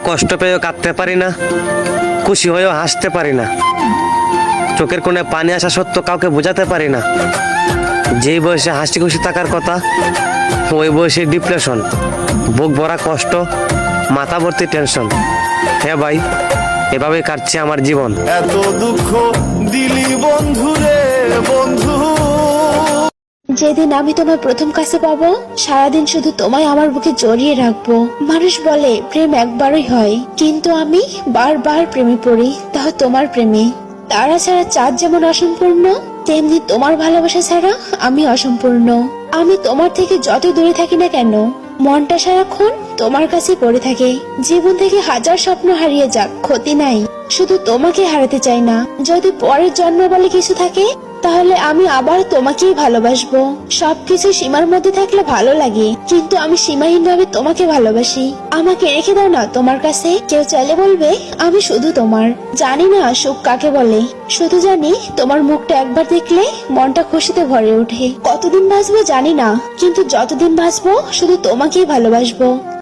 কষ্ট পেয়েও কাঁদতে পারি না, খুশি হয়েও হাসতে পারি না, চোখের কোণে পানি আসা সত্য কাউকে বোঝাতে পারি না। যেই বয়সে হাসি খুশি থাকার কথা, ওই বয়সে ডিপ্রেশন, বুক ভরা কষ্ট, মাথা ভর্তি টেনশন। হ্যাঁ ভাই, এভাবেই কাটছে আমার জীবন। এত দুঃখ দিলি বন্ধু রে বন্ধু। যেদিন আমি তোমার প্রথম কাছে পাবো, সারাদিন শুধু তোমায় আমার বুকে জড়িয়ে রাখবো। মানুষ বলে প্রেম একবারই হয়, কিন্তু আমি বারবার প্রেমে পড়ি, তাও তোমার প্রেমে। তারা ছাড়া চাঁদ যেমন অসম্পূর্ণ, তেমনি তোমার ভালোবাসা ছাড়া আমি অসম্পূর্ণ। আমি তোমার থেকে যত দূরে থাকি না কেন, মনটা সারাক্ষণ তোমার কাছে পড়ে থাকে। জীবন থেকে হাজার স্বপ্ন হারিয়ে যাক, ক্ষতি নাই, শুধু তোমাকে হারাতে চাই না। যদি পরের জন্ম বলে কিছু থাকে, তাহলে আমি আবার তোমাকেই ভালোবাসবো। সবকিছু সীমার মধ্যে থাকলে ভালো লাগে, কিন্তু আমি সীমাহীন ভাবে তোমাকে ভালোবাসি। আমাকে রেখে দাও না তোমার কাছে। কেউ চাইলে বলবে আমি শুধু তোমার। জানি না সুখ কাকে বলে, শুধু জানি তোমার মুখটা একবার দেখলে মনটা খুশিতে ভরে ওঠে। কতদিন বাঁচবো জানি না, কিন্তু যতদিন বাঁচবো শুধু তোমাকেই ভালোবাসবো।